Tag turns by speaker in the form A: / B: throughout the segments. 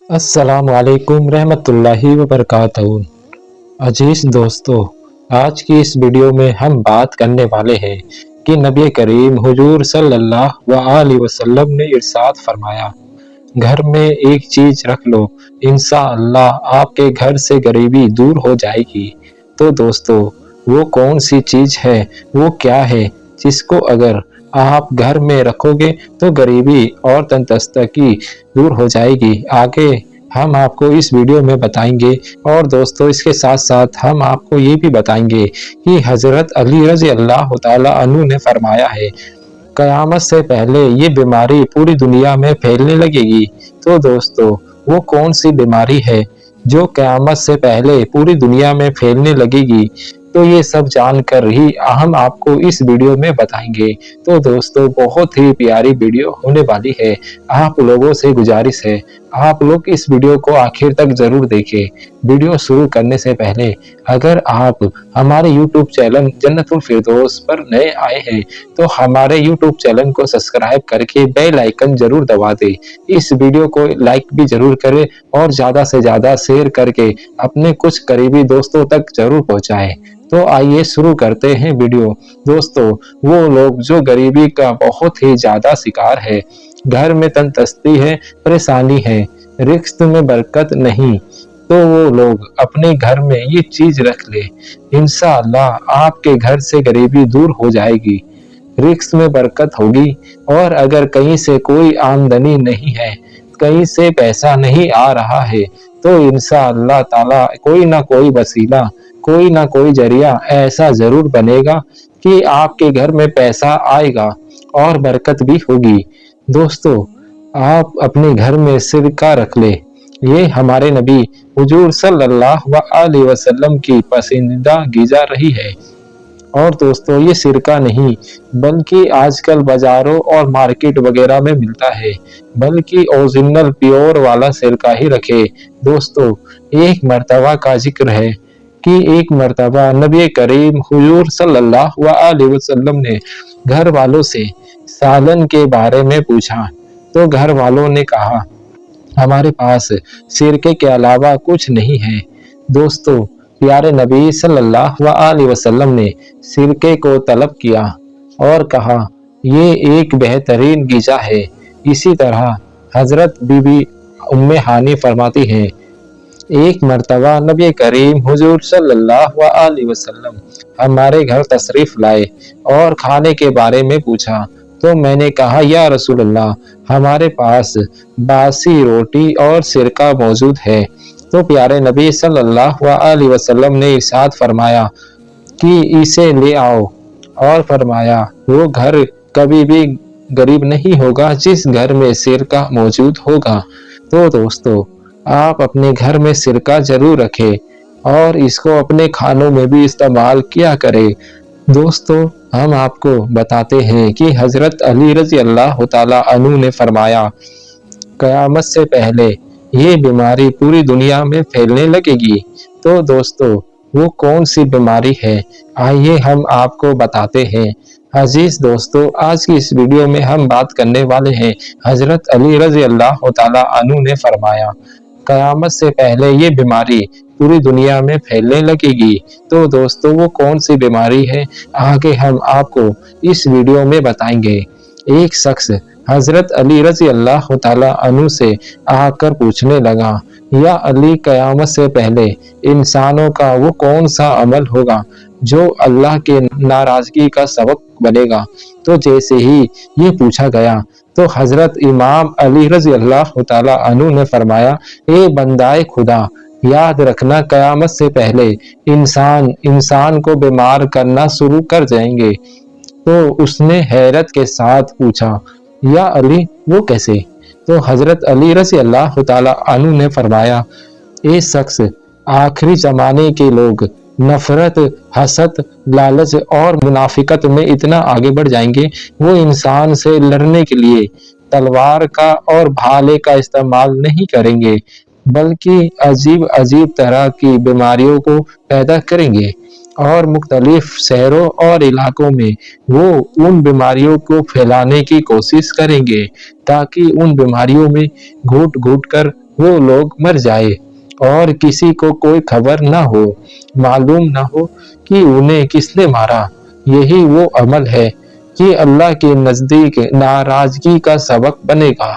A: अस्सलाम वालेकुम रहमतुल्लाहि व बरकातहू। अजीज दोस्तों, आज की इस वीडियो में हम बात करने वाले हैं कि नबी करीम हुजूर सल्लल्लाहु अलैहि वसल्लम ने इरशाद फरमाया, घर में एक चीज रख लो, इंशाअल्लाह आपके घर से गरीबी दूर हो जाएगी। तो दोस्तों, वो कौन सी चीज है, वो क्या है जिसको अगर आप घर में रखोगे तो गरीबी और तंदरुस्ती दूर हो जाएगी। आगे हम आपको इस वीडियो में बताएंगे। और दोस्तों, इसके साथ साथ हम आपको ये भी बताएंगे कि हजरत अली रज़ी अल्लाह तआला अन्हु ने फरमाया है, कयामत से पहले ये बीमारी पूरी दुनिया में फैलने लगेगी। तो दोस्तों, वो कौन सी बीमारी है जो कयामत से पहले पूरी दुनिया में फैलने लगेगी? तो ये सब जानकर ही हम आपको इस वीडियो में बताएंगे। तो दोस्तों, बहुत ही प्यारी वीडियो होने वाली है। आप लोगों से गुजारिश है, आप लोग इस वीडियो को आखिर तक जरूर देखें। वीडियो शुरू करने से पहले अगर आप हमारे YouTube चैनल जन्नतुल फिरदौस पर नए आए हैं तो हमारे YouTube चैनल को सब्सक्राइब करके बेल आइकन जरूर दबा दें। इस वीडियो को लाइक भी जरूर करें और ज्यादा से ज्यादा शेयर करके अपने कुछ करीबी दोस्तों तक जरूर पहुंचाएं। तो आइए शुरू करते हैं वीडियो। दोस्तों, वो लोग जो गरीबी का बहुत ही ज्यादा शिकार है, घर में तंदरुस्ती है, परेशानी है, रिज़्क में बरकत नहीं, तो वो लोग अपने घर में ये चीज रख ले, इंशाअल्लाह आपके घर से गरीबी दूर हो जाएगी, रिज़्क में बरकत होगी। और अगर कहीं से कोई आमदनी नहीं है, कहीं से पैसा नहीं आ रहा है, तो इंशाअल्लाह ताला कोई ना कोई वसीला, कोई ना कोई जरिया ऐसा जरूर बनेगा कि आपके घर में पैसा आएगा और बरकत भी होगी। दोस्तों, आप अपने घर में सिरका रख ले। ये हमारे नबी हुजूर सल्लल्लाहु अलैहि वसल्लम की पसंदीदा ग़िज़ा रही है। और दोस्तों, ये सिरका नहीं बल्कि आजकल बाजारों और मार्केट वगैरह में मिलता है, बल्कि ओरिजिनल प्योर वाला सिरका ही रखे। दोस्तों, एक मर्तबा का जिक्र है कि एक मर्तबा नबी करीम हुजूर सल्लल्लाहु अलैहि वसल्लम ने घर वालों से सालन के बारे में पूछा, तो घर वालों ने कहा, हमारे पास सिरके के अलावा कुछ नहीं है। दोस्तों, प्यारे नबी सल्लल्लाहु अलैहि वसल्लम ने सिरके को तलब किया और कहा, ये एक बेहतरीन ग़िज़ा है। इसी तरह हजरत बीबी उम्मे हानी फरमाती हैं, एक मर्तबा नबी करीम हुजूर सल्लल्लाहु अलैहि वसल्लम हमारे घर तशरीफ लाए और खाने के बारे में पूछा, तो मैंने कहा, या रसूलल्लाह, हमारे पास बासी रोटी और सिरका मौजूद है। तो प्यारे नबी सल्लल्लाहु अलैहि वसल्लम ने इरशाद फरमाया कि इसे ले आओ, और फरमाया, वो घर कभी भी गरीब नहीं होगा जिस घर में सिरका मौजूद होगा। तो दोस्तों, आप अपने घर में सिरका जरूर रखें और इसको अपने खानों में भी इस्तेमाल किया करें। दोस्तों, हम आपको बताते हैं कि हजरत अली रज़ी अल्लाह तआला अन्हु ने फरमाया, कयामत से पहले ये बीमारी पूरी दुनिया में फैलने लगेगी। तो दोस्तों, वो कौन सी बीमारी है, आइए हम आपको बताते हैं। अजीज दोस्तों, आज की इस वीडियो में हम बात करने वाले हैं, हजरत अली रज़ी अल्लाह तआला अन्हु ने फरमाया, कयामत से पहले ये बीमारी पूरी दुनिया में फैलने लगेगी। तो दोस्तों, वो कौन सी बीमारी है, आगे हम आपको इस वीडियो में बताएंगे। एक शख्स हजरत अली रज़ी अल्लाह तआला अन्हु से आकर पूछने लगा, या अली, कयामत से पहले इंसानों का वो कौन सा अमल होगा जो अल्लाह के नाराजगी का सबब बनेगा? तो जैसे ही ये पूछा गया तो हजरत इमाम अली रज़ी अल्लाह तआला अन्हु ने फरमाया, ए बंदाए खुदा, याद रखना, कयामत से पहले इंसान को बीमार करना शुरू कर जाएंगे। तो उसने हैरत के साथ पूछा, या अली, वो कैसे? तो हजरत अली रज़ी अल्लाह तआला अन्हु ने फरमाया, ए शख्स, आखिरी जमाने के लोग नफरत, हसद, लालच और मुनाफिकत में इतना आगे बढ़ जाएंगे, वो इंसान से लड़ने के लिए तलवार का और भाले का इस्तेमाल नहीं करेंगे, बल्कि अजीब अजीब तरह की बीमारियों को पैदा करेंगे और मुख्तलिफ शहरों और इलाकों में वो उन बीमारियों को फैलाने की कोशिश करेंगे ताकि उन बीमारियों में घुट घुट कर वो लोग मर जाए और किसी को कोई खबर ना हो, मालूम ना हो कि उन्हें किसने मारा। यही वो अमल है कि अल्लाह के नजदीक नाराजगी का सबक बनेगा।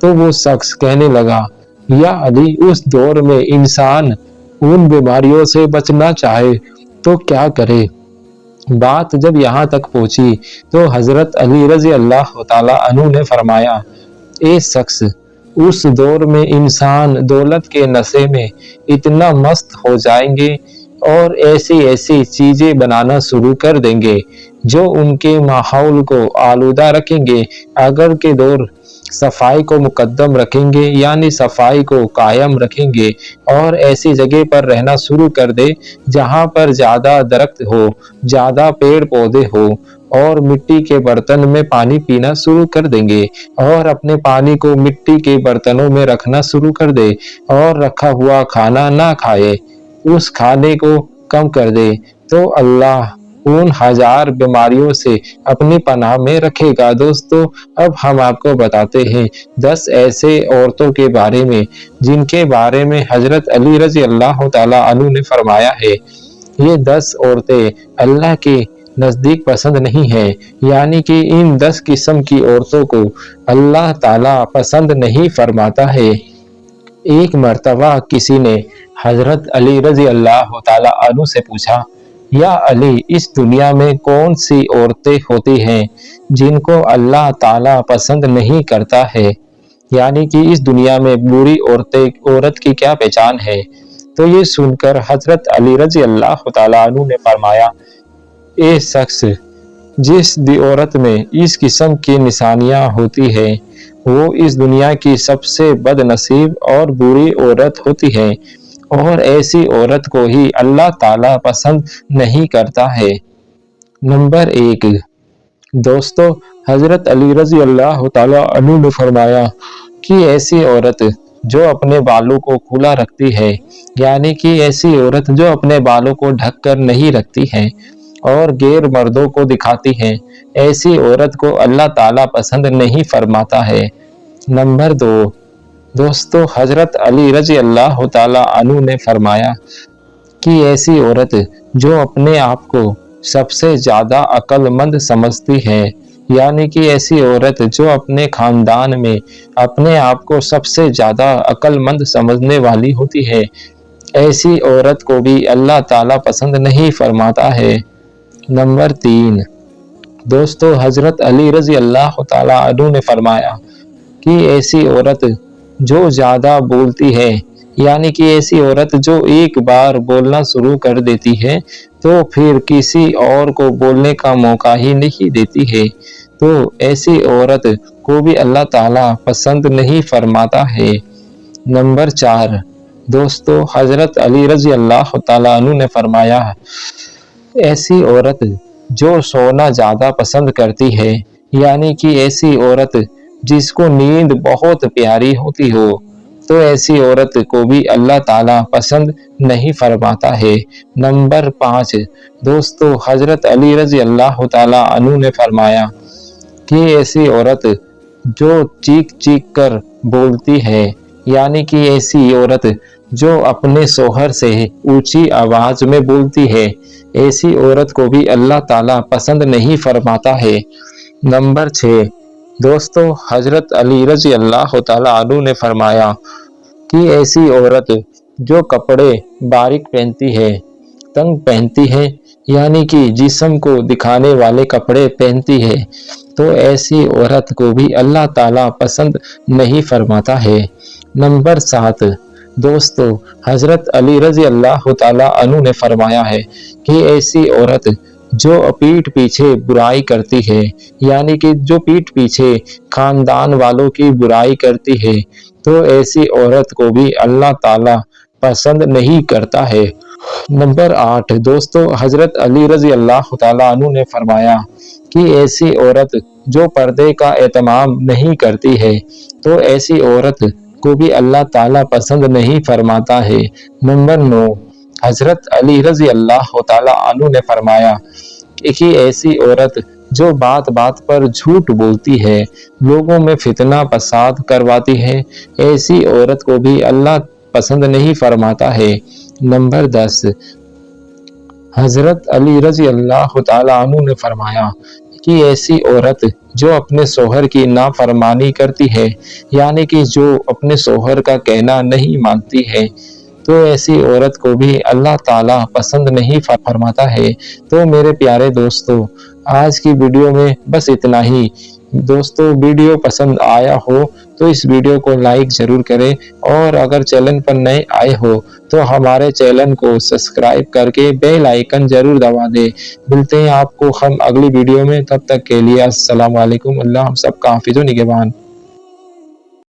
A: तो वो शख्स कहने लगा, या अली, उस दौर में इंसान उन बीमारियों से बचना चाहे तो क्या करे। बात जब यहाँ तक पहुंची तो हजरत अली रजी अल्लाह ताला अन्हु ने फरमाया, ए शख्स, उस दौर में इंसान दौलत के नशे में इतना मस्त हो जाएंगे और ऐसी ऐसी चीजें बनाना शुरू कर देंगे जो उनके माहौल को आलूदा रखेंगे। अगर के दौर सफाई को मुकद्दम रखेंगे, यानी सफाई को कायम रखेंगे और ऐसी जगह पर रहना शुरू कर दे जहां पर ज्यादा दरख्त हो, ज्यादा पेड़ पौधे हो, और मिट्टी के बर्तन में पानी पीना शुरू कर देंगे और अपने पानी को मिट्टी के बर्तनों में रखना शुरू कर दे और रखा हुआ खाना ना खाए, उस खाने को कम कर दे, तो अल्लाह उन हजार बीमारियों से अपनी पनाह में रखेगा। दोस्तों, अब हम आपको बताते हैं 10 ऐसे औरतों के बारे में जिनके बारे में हजरत अली रजी अल्लाह ताला अन्हु ने फरमाया है, ये 10 औरतें अल्लाह के नजदीक पसंद नहीं है, यानी कि इन 10 किस्म की औरतों को अल्लाह ताला पसंद नहीं फरमाता है। एक मर्तबा किसी ने हजरत अली रजी अल्लाह ताला अन्हु से पूछा, या अली, इस दुनिया में कौन सी औरतें होती हैं जिनको अल्लाह ताला पसंद नहीं करता है, यानी कि इस दुनिया में बुरी औरत की क्या पहचान है। तो ये सुनकर हजरत अली रजी अल्लाह ताला अन्हु ने फरमाया, ए शख्स, जिस औरत में इस किस्म की निशानियां होती है वो इस दुनिया की सबसे बदनसीब और बुरी औरत होती है और ऐसी औरत को ही अल्लाह ताला पसंद नहीं करता है। नंबर 1, दोस्तों, हजरत अली रजी अल्लाह ताला अन्हु ने फरमाया कि ऐसी औरत जो अपने बालों को खुला रखती है, यानी कि ऐसी औरत जो अपने बालों को ढक कर नहीं रखती है और गैर मर्दों को दिखाती है, ऐसी औरत को अल्लाह ताला पसंद नहीं फरमाता है। नंबर 2, दोस्तों, हजरत अली रजी अल्लाह ताला अन्हु ने फरमाया कि ऐसी औरत जो अपने आप को सबसे ज्यादा अक्लमंद समझती है, यानी कि ऐसी औरत जो अपने खानदान में अपने आप को सबसे ज्यादा अक्लमंद समझने वाली होती है, ऐसी औरत को भी अल्लाह ताला पसंद नहीं फरमाता है। नंबर 3, दोस्तों, हजरत अली रजी अल्लाह ताला अन्हु ने फरमाया कि ऐसी औरत जो ज्यादा बोलती है, यानी कि ऐसी औरत जो एक बार बोलना शुरू कर देती है तो फिर किसी और को बोलने का मौका ही नहीं देती है, तो ऐसी औरत को भी अल्लाह ताला पसंद नहीं फरमाता है। नंबर 4, दोस्तों, हजरत अली रजी अल्लाह ताला अन्हु ने फरमाया, ऐसी औरत जो सोना ज्यादा पसंद करती है, यानी कि ऐसी औरत जिसको नींद बहुत प्यारी होती हो, तो ऐसी औरत को भी अल्लाह ताला पसंद नहीं फरमाता है। नंबर 5, दोस्तों, हजरत अली रजी अल्लाह ताला अन्हु ने फरमाया कि ऐसी औरत जो चीख चीख कर बोलती है, यानी कि ऐसी औरत जो अपने शोहर से ऊंची आवाज में बोलती है, ऐसी औरत को भी अल्लाह ताला पसंद नहीं फरमाता है। नंबर 6, दोस्तों, हजरत अली रजी अल्लाह ताला अन्हु ने फरमाया कि ऐसी औरत जो कपड़े बारीक पहनती है, तंग पहनती है, यानी कि जिस्म को दिखाने वाले कपड़े पहनती है, तो ऐसी औरत को भी अल्लाह ताला पसंद नहीं फरमाता है। नंबर 7, दोस्तों, हजरत अली रजी अल्लाह ताला अन्हु ने फरमाया है कि ऐसी औरत जो पीठ पीछे बुराई करती है, यानी कि जो पीठ पीछे खानदान वालों की बुराई करती है, तो ऐसी औरत को भी अल्लाह ताला पसंद नहीं करता है। नंबर 8, दोस्तों, हजरत अली रजी अल्लाह ताला अन्हु ने फरमाया कि ऐसी औरत जो पर्दे का एहतमाम नहीं करती है, तो ऐसी औरत को भी अल्लाह ताला पसंद नहीं फरमाता है। नंबर 9, हजरत अली रजी अल्लाह ताला अन्हु ने फरमाया कि ऐसी औरत जो बात बात पर झूठ बोलती है, लोगों में फितना फसाद करवाती है, ऐसी औरत को भी अल्लाह पसंद नहीं फरमाता है। नंबर 10, हजरत अली रजी अल्लाह तआला अन्हु ने फरमाया कि ऐसी औरत जो अपने शोहर की नाफरमानी करती है, यानी कि जो अपने शोहर का कहना नहीं मानती है, तो ऐसी औरत को भी अल्लाह ताला पसंद नहीं फरमाता है। तो मेरे प्यारे दोस्तों, आज की वीडियो में बस इतना ही। दोस्तों, वीडियो पसंद आया हो तो इस वीडियो को लाइक जरूर करें, और अगर चैनल पर नए आए हो तो हमारे चैनल को सब्सक्राइब करके बेल आइकन जरूर दबा दें। मिलते हैं आपको हम अगली वीडियो में, तब तक के लिए अस्सलाम वालेकुम। अल्लाह हम सबका हाफिज़ व निगहबान।